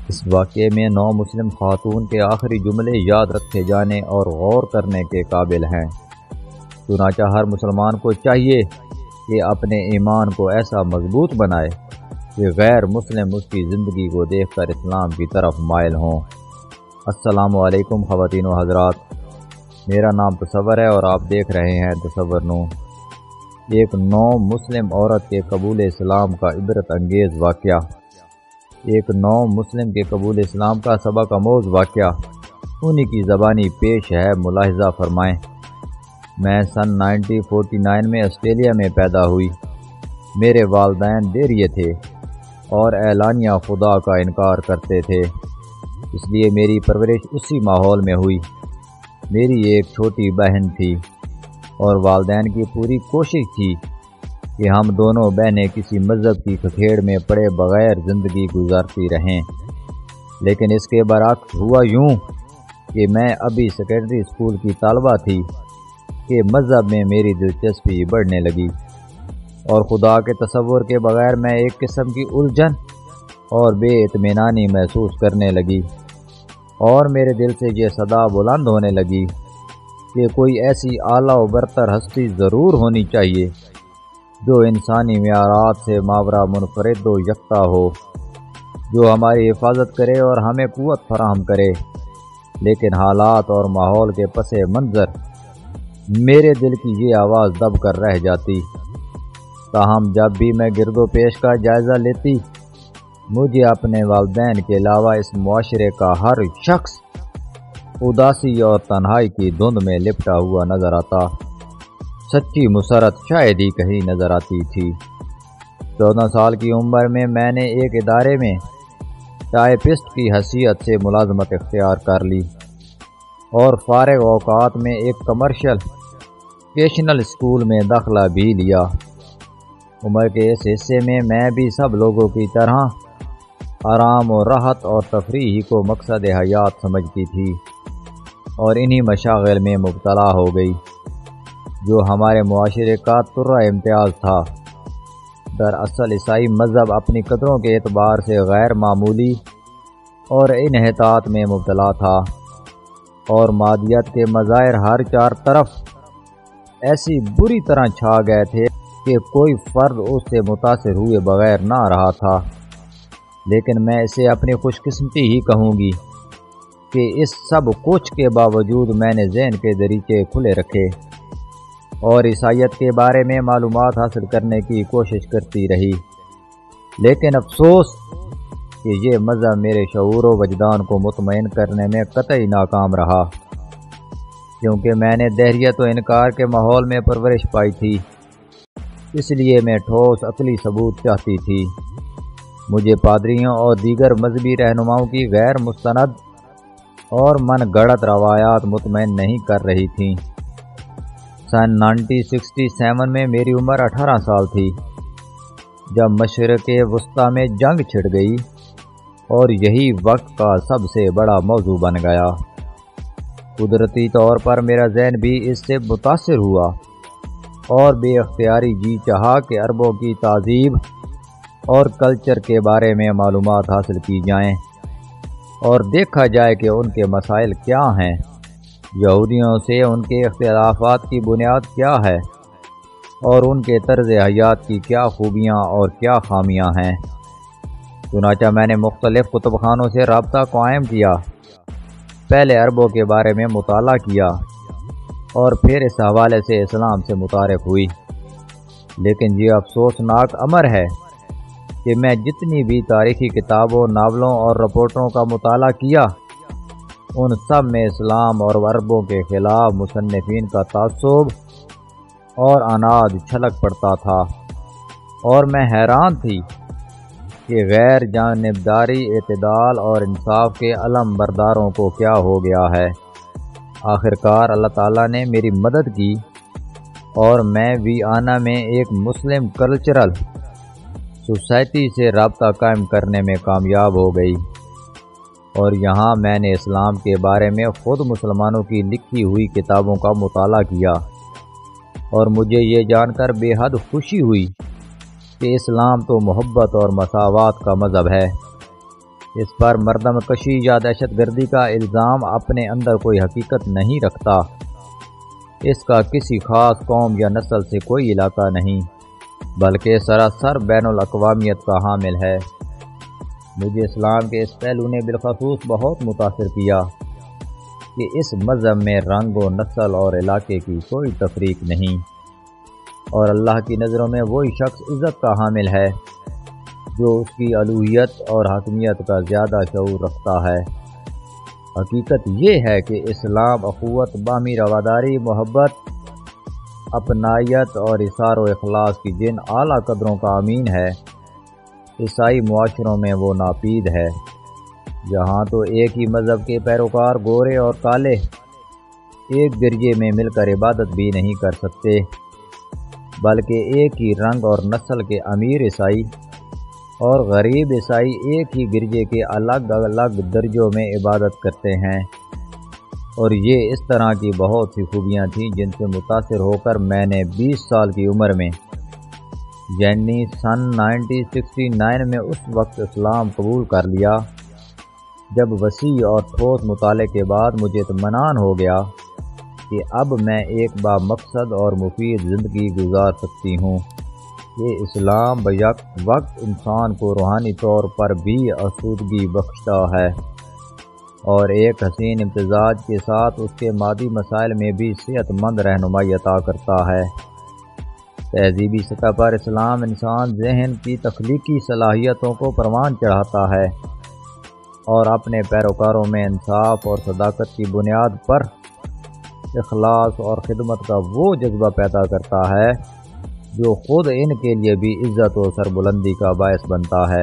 اس واقعے میں 9 مسلم خاتون کے آخری جملے یاد رکھے جانے اور غور کرنے کے قابل ہیں۔ چنانچہ ہر مسلمان کو چاہیے کہ اپنے ایمان کو ایسا مضبوط بنائے کہ غیر مسلم اس کی زندگی کو دیکھ کر اسلام کی طرف مائل ہوں۔ السلام علیکم خواتین و حضرات، میرا نام تصور ہے اور آپ دیکھ رہے ہیں تصور نو۔ ایک 9 مسلم عورت کے قبول اسلام کا عبرت انگیز واقعہ۔ ایک 9 مسلم کے قبول اسلام کا سبق آموز واقعہ انہی کی زبانی پیش ہے، ملاحظہ فرمائیں۔ میں سن 1949 میں آسٹریلیا میں پیدا ہوئی۔ میرے والدین دیریے تھے اور اعلانیہ خدا کا انکار کرتے تھے، اس لیے میری پرورش اسی ماحول میں ہوئی۔ میری ایک چھوٹی بہن تھی اور والدین کی پوری کوشش تھی کہ ہم دونوں بہنیں کسی مذہب کی کھکیڑ میں پڑے بغیر زندگی گزارتی رہیں، لیکن اس کے برعکس ہوا یوں کہ میں ابھی سیکنڈری اسکول کی طالبہ تھی کہ مذہب میں میری دلچسپی بڑھنے لگی اور خدا کے تصور کے بغیر میں ایک قسم کی الجھن اور بے اطمینانی محسوس کرنے لگی، اور میرے دل سے یہ صدا بلند ہونے لگی کہ کوئی ایسی اعلیٰ و برتر ہستی ضرور ہونی چاہیے جو انسانی معیارات سے ماورا منفرد و یکتا ہو، جو ہماری حفاظت کرے اور ہمیں قوت فراہم کرے۔ لیکن حالات اور ماحول کے پس منظر میرے دل کی یہ آواز دب کر رہ جاتی۔ تاہم جب بھی میں گرد و پیش کا جائزہ لیتی، مجھے اپنے والدین کے علاوہ اس معاشرے کا ہر شخص اداسی اور تنہائی کی دھند میں لپٹا ہوا نظر آتا۔ سچی مسرت شاید ہی کہیں نظر آتی تھی۔ 14 سال کی عمر میں میں نے ایک ادارے میں ٹائپسٹ کی حیثیت سے ملازمت اختیار کر لی اور فارغ اوقات میں ایک کمرشل ووکیشنل اسکول میں داخلہ بھی لیا۔ عمر کے اس حصے میں میں بھی سب لوگوں کی طرح آرام و راحت اور تفریح کو مقصد حیات سمجھتی تھی اور انہی مشاغل میں مبتلا ہو گئی جو ہمارے معاشرے کا ترہ امتیاز تھا۔ دراصل عیسائی مذہب اپنی قدروں کے اعتبار سے غیر معمولی اور انحطاط میں مبتلا تھا، اور مادیت کے مظاہر ہر چار طرف ایسی بری طرح چھا گئے تھے کہ کوئی فرد اس سے متاثر ہوئے بغیر نہ رہا تھا۔ لیکن میں اسے اپنی خوش قسمتی ہی کہوں گی کہ اس سب کچھ کے باوجود میں نے ذہن کے دریچے کھلے رکھے اور عیسائیت کے بارے میں معلومات حاصل کرنے کی کوشش کرتی رہی۔ لیکن افسوس کہ یہ مذہب میرے شعور و وجدان کو مطمئن کرنے میں قطعی ناکام رہا، کیونکہ میں نے دہریت و انکار کے ماحول میں پرورش پائی تھی، اس لیے میں ٹھوس عقلی ثبوت چاہتی تھی۔ مجھے پادریوں اور دیگر مذہبی رہنماؤں کی غیر مستند اور من گھڑت روایات مطمئن نہیں کر رہی تھیں۔ سن 1967 میں میری عمر 18 سال تھی جب مشرق وسطیٰ میں جنگ چھڑ گئی، اور یہی وقت کا سب سے بڑا موضوع بن گیا۔ قدرتی طور پر میرا ذہن بھی اس سے متاثر ہوا اور بے اختیاری جی چاہا کہ عربوں کی تہذیب اور کلچر کے بارے میں معلومات حاصل کی جائیں اور دیکھا جائے کہ ان کے مسائل کیا ہیں، یہودیوں سے ان کے اختلافات کی بنیاد کیا ہے، اور ان کے طرز حیات کی کیا خوبیاں اور کیا خامیاں ہیں۔ چنانچہ میں نے مختلف کتب خانوں سے رابطہ قائم کیا، پہلے عربوں کے بارے میں مطالعہ کیا اور پھر اس حوالے سے اسلام سے متعارف ہوئی۔ لیکن یہ افسوسناک امر ہے کہ میں جتنی بھی تاریخی کتابوں، ناولوں اور رپورٹوں کا مطالعہ کیا، ان سب میں اسلام اور عربوں کے خلاف مصنفین کا تعصب اور عناد چھلک پڑتا تھا، اور میں حیران تھی کہ غیر جانبداری، اعتدال اور انصاف کے علم برداروں کو کیا ہو گیا ہے۔ آخرکار اللہ تعالیٰ نے میری مدد کی اور میں ویانا میں ایک مسلم کلچرل سوسائٹی سے رابطہ قائم کرنے میں کامیاب ہو گئی، اور یہاں میں نے اسلام کے بارے میں خود مسلمانوں کی لکھی ہوئی کتابوں کا مطالعہ کیا، اور مجھے یہ جان کر بے حد خوشی ہوئی کہ اسلام تو محبت اور مساوات کا مذہب ہے۔ اس پر مردم کشی یا دہشت گردی کا الزام اپنے اندر کوئی حقیقت نہیں رکھتا۔ اس کا کسی خاص قوم یا نسل سے کوئی علاقہ نہیں، بلکہ سراسر بین الاقوامیت کا حامل ہے۔ مجھے اسلام کے اس پہلو نے بالخصوص بہت متاثر کیا کہ اس مذہب میں رنگ و نسل اور علاقے کی کوئی تفریق نہیں، اور اللہ کی نظروں میں وہی شخص عزت کا حامل ہے جو اس کی الوہیت اور حاکمیت کا زیادہ شعور رکھتا ہے۔ حقیقت یہ ہے کہ اسلام اخوت، باہمی رواداری، محبت، اپنائیت اور اثار و اخلاص کی جن اعلیٰ قدروں کا امین ہے، عیسائی معاشروں میں وہ ناپید ہے، جہاں تو ایک ہی مذہب کے پیروکار گورے اور کالے ایک گرجے میں مل کر عبادت بھی نہیں کر سکتے، بلکہ ایک ہی رنگ اور نسل کے امیر عیسائی اور غریب عیسائی ایک ہی گرجے کے الگ الگ درجوں میں عبادت کرتے ہیں۔ اور یہ اس طرح کی بہت سی خوبیاں تھیں جن سے متاثر ہو کر میں نے 20 سال کی عمر میں، یعنی سن 1969 میں اس وقت اسلام قبول کر لیا جب وسیع اور ٹھوس مطالعے کے بعد مجھے اطمینان ہو گیا کہ اب میں ایک بامقصد اور مفید زندگی گزار سکتی ہوں۔ یہ اسلام بیک وقت انسان کو روحانی طور پر بھی آسودگی بخشتا ہے اور ایک حسین امتزاج کے ساتھ اس کے مادی مسائل میں بھی صحت مند رہنمائی عطا کرتا ہے۔ تہذیبی سطح پر اسلام انسان ذہن کی تخلیقی صلاحیتوں کو پروان چڑھاتا ہے اور اپنے پیروکاروں میں انصاف اور صداقت کی بنیاد پر اخلاص اور خدمت کا وہ جذبہ پیدا کرتا ہے جو خود ان کے لیے بھی عزت و سربلندی کا باعث بنتا ہے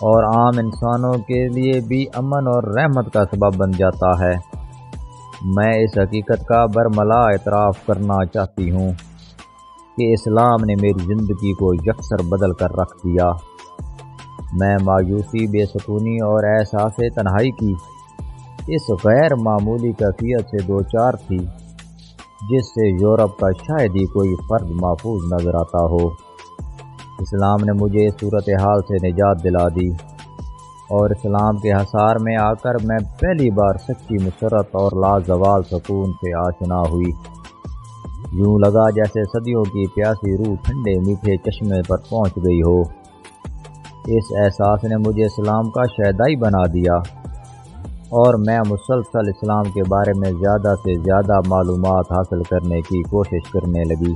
اور عام انسانوں کے لیے بھی امن اور رحمت کا سبب بن جاتا ہے۔ میں اس حقیقت کا برملا اعتراف کرنا چاہتی ہوں کہ اسلام نے میری زندگی کو یکسر بدل کر رکھ دیا۔ میں مایوسی، بے سکونی اور احساس تنہائی کی اس غیر معمولی کیفیت سے دوچار تھی جس سے یورپ کا شاید ہی کوئی فرد محفوظ نظر آتا ہو۔ اسلام نے مجھے اس صورتحال سے نجات دلا دی اور اسلام کے حصار میں آ کر میں پہلی بار سچی مسرت اور لازوال سکون سے آشنا ہوئی۔ یوں لگا جیسے صدیوں کی پیاسی روح ٹھنڈے میٹھے چشمے پر پہنچ گئی ہو۔ اس احساس نے مجھے اسلام کا شیدائی بنا دیا اور میں مسلسل اسلام کے بارے میں زیادہ سے زیادہ معلومات حاصل کرنے کی کوشش کرنے لگی،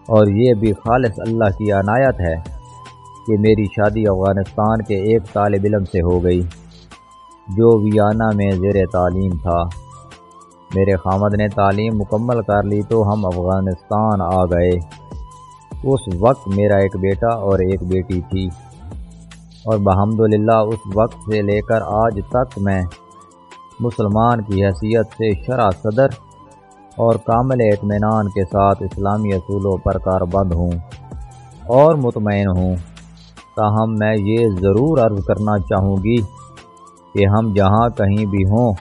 اور یہ بھی خالص اللہ کی عنایت ہے کہ میری شادی افغانستان کے ایک طالب علم سے ہو گئی جو ویانا میں زیر تعلیم تھا۔ میرے خامد نے تعلیم مکمل کر لی تو ہم افغانستان آ گئے۔ اس وقت میرا ایک بیٹا اور ایک بیٹی تھی، اور بحمدللہ اس وقت سے لے کر آج تک میں مسلمان کی حیثیت سے شرح صدر اور کامل اطمینان کے ساتھ اسلامی اصولوں پر کاربند ہوں اور مطمئن ہوں۔ تاہم میں یہ ضرور عرض کرنا چاہوں گی کہ ہم جہاں کہیں بھی ہوں،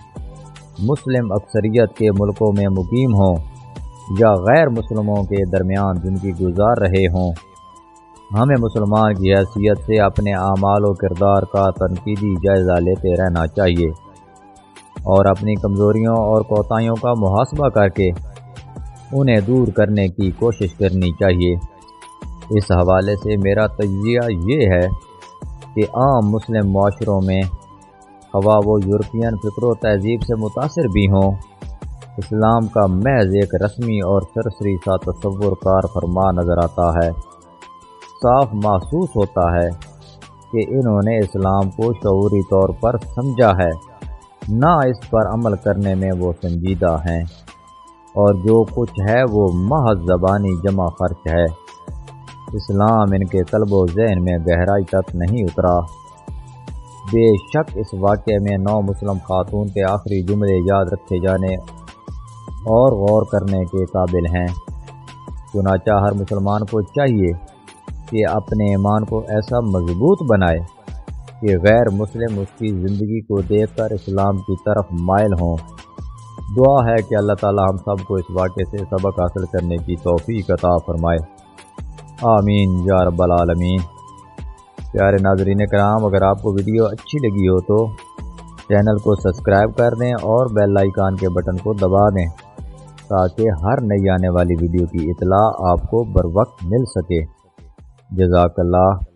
مسلم اکثریت کے ملکوں میں مقیم ہوں یا غیر مسلموں کے درمیان زندگی گزار رہے ہوں، ہمیں مسلمان کی حیثیت سے اپنے اعمال و کردار کا تنقیدی جائزہ لیتے رہنا چاہیے اور اپنی کمزوریوں اور کوتاہیوں کا محاسبہ کر کے انہیں دور کرنے کی کوشش کرنی چاہیے۔ اس حوالے سے میرا تجزیہ یہ ہے کہ عام مسلم معاشروں میں، خواہ وہ یورپین فکر و تہذیب سے متاثر بھی ہوں، اسلام کا محض ایک رسمی اور سرسری سا تصور کار فرما نظر آتا ہے۔ صاف محسوس ہوتا ہے کہ انہوں نے اسلام کو شعوری طور پر سمجھا ہے، نہ اس پر عمل کرنے میں وہ سنجیدہ ہیں، اور جو کچھ ہے وہ محض زبانی جمع خرچ ہے۔ اسلام ان کے قلب و ذہن میں گہرائی تک نہیں اترا۔ بے شک اس واقعے میں 9 مسلم خاتون کے آخری جملے یاد رکھے جانے اور غور کرنے کے قابل ہیں۔ چنانچہ ہر مسلمان کو چاہیے کہ اپنے ایمان کو ایسا مضبوط بنائے کہ غیر مسلم اس کی زندگی کو دیکھ کر اسلام کی طرف مائل ہوں۔ دعا ہے کہ اللہ تعالی ہم سب کو اس واقعے سے سبق حاصل کرنے کی توفیق عطا فرمائے۔ آمین یا رب العالمین۔ پیارے ناظرین کرام، اگر آپ کو ویڈیو اچھی لگی ہو تو چینل کو سبسکرائب کر دیں اور بیل آئیکن کے بٹن کو دبا دیں تاکہ ہر نئی آنے والی ویڈیو کی اطلاع آپ کو بر وقت مل سکے۔ جزاک اللہ۔